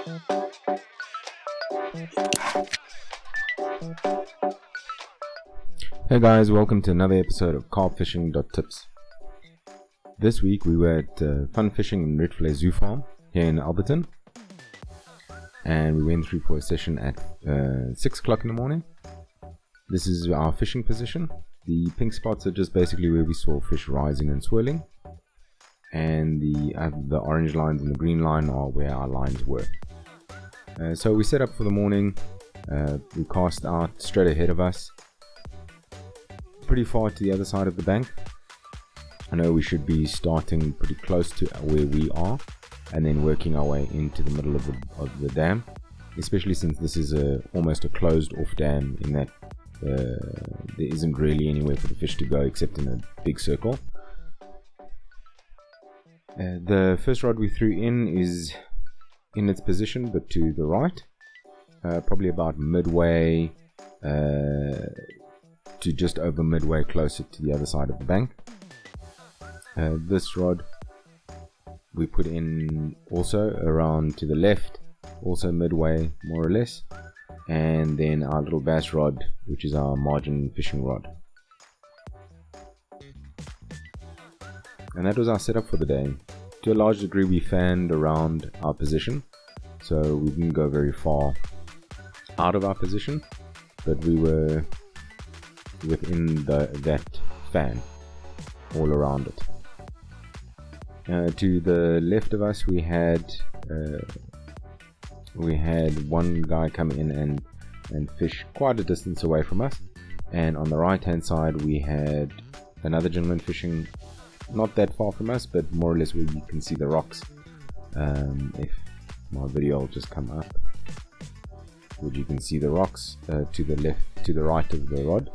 Hey guys, welcome to another episode of CarpFishing.Tips. This week we were at Fun Fishing and Red Fillet Zoo Farm here in Alberton, and we went through for a session at 6 o'clock in the morning. This is our fishing position. The pink spots are just basically where we saw fish rising and swirling, and the orange lines and the green line are where our lines were. So we set up for the morning. We cast out straight ahead of us, pretty far to the other side of the bank. I know we should be starting pretty close to where we are and then working our way into the middle of the dam, especially since this is almost a closed off dam in that there isn't really anywhere for the fish to go except in a big circle. The first rod we threw in is in its position but to the right, probably about midway to just over midway, closer to the other side of the bank. This rod we put in also around to the left, also midway more or less, and then our little bass rod, which is our margin fishing rod. And that was our setup for the day. To a large degree we fanned around our position, so we didn't go very far out of our position, but we were within that fan all around it. To the left of us we had one guy come in and fish quite a distance away from us, and on the right hand side we had another gentleman fishing not that far from us, but more or less where you can see the rocks. If my video will just come up, where you can see the rocks to the right of the rod.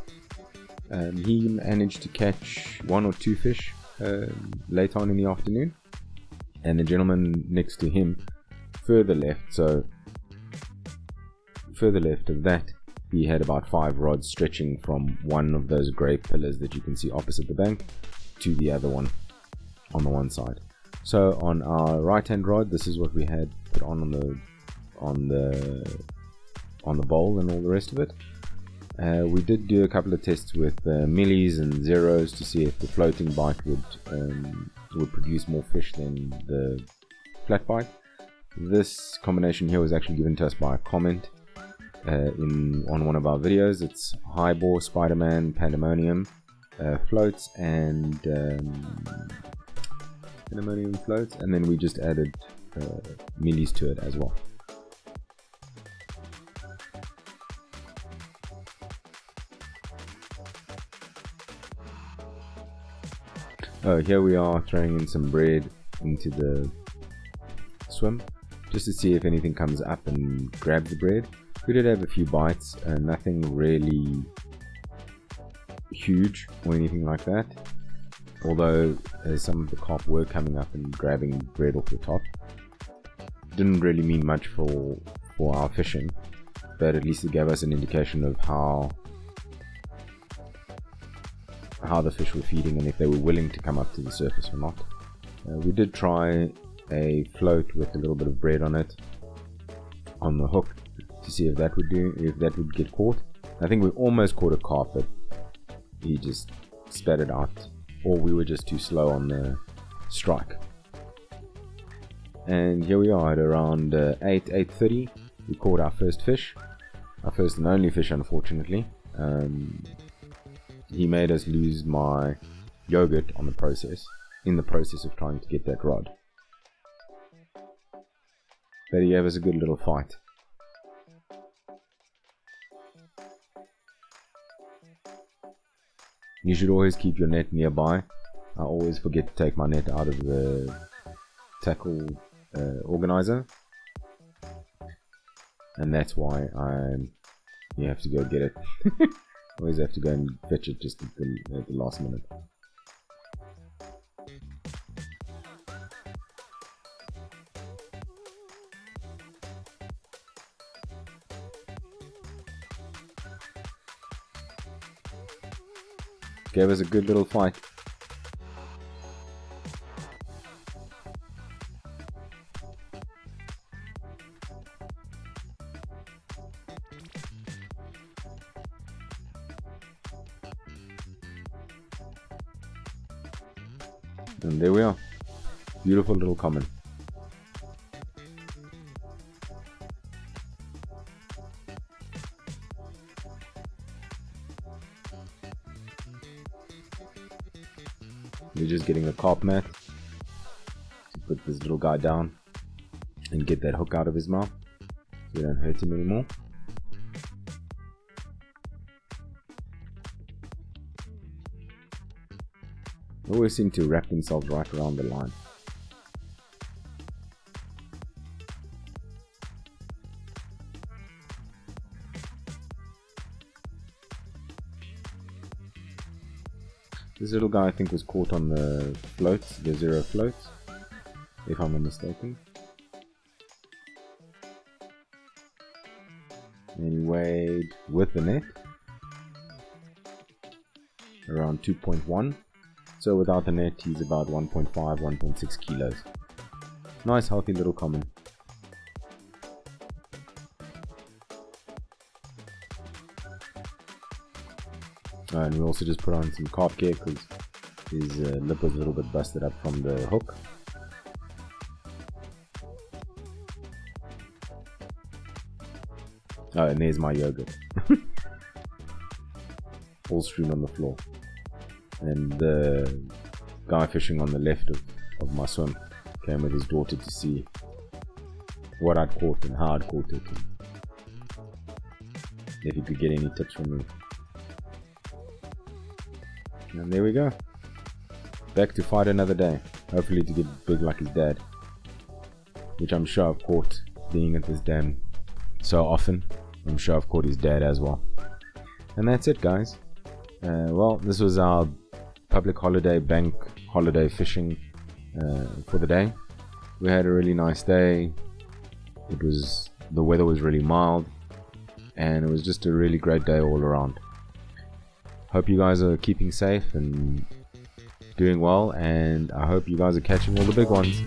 He managed to catch one or two fish late on in the afternoon, and the gentleman next to him further left of that, he had about 5 rods stretching from one of those grey pillars that you can see opposite the bank to the other one on the one side. So on our right hand rod, this is what we had put on the bowl and all the rest of it. We did do a couple of tests with millis and zeros to see if the floating bite would produce more fish than the flat bite. This combination here was actually given to us by a comment on one of our videos. It's highbore, Spider-Man, Pandemonium floats, and Pandemonium floats, and then we just added millis to it as well. Here we are throwing in some bread into the swim just to see if anything comes up and grab the bread. We did have a few bites, nothing really huge or anything like that, although some of the carp were coming up and grabbing bread off the top. Didn't really mean much for our fishing, but at least it gave us an indication of how the fish were feeding and if they were willing to come up to the surface or not. We did try a float with a little bit of bread on it on the hook to see if that would get caught. I think we almost caught a carp, but he just spat it out, or we were just too slow on the strike. And here we are at around 8:30. We caught our first fish, our first and only fish, unfortunately. He made us lose my yogurt in the process of trying to get that rod. But he gave us a good little fight. You should always keep your net nearby. I always forget to take my net out of the tackle organizer, and that's why you have to go get it. Always have to go and fetch it just at the last minute. Gave us a good little fight. And there we are. Beautiful little common. We're just getting a carp mat to put this little guy down and get that hook out of his mouth so we don't hurt him anymore. They always seem to wrap themselves right around the line. This little guy I think was caught on the floats, the zero floats, if I'm not mistaken. And he weighed, with the net, around 2.1. So without the net he's about 1.5, 1.6 kilos. Nice healthy little common. And we also just put on some carp gear because his lip was a little bit busted up from the hook. Oh, and there's my yogurt. All strewn on the floor. And the guy fishing on the left of my swim came with his daughter to see what I'd caught and how I'd caught it, and if he could get any tips from me. And there we go. Back to fight another day. Hopefully to get big like his dad, which I'm sure I've caught being at this dam so often. I'm sure I've caught his dad as well. And that's it, guys. Well, this was our public holiday, bank holiday fishing for the day. We had a really nice day. The weather was really mild, and it was just a really great day all around. Hope you guys are keeping safe and doing well, and I hope you guys are catching all the big ones.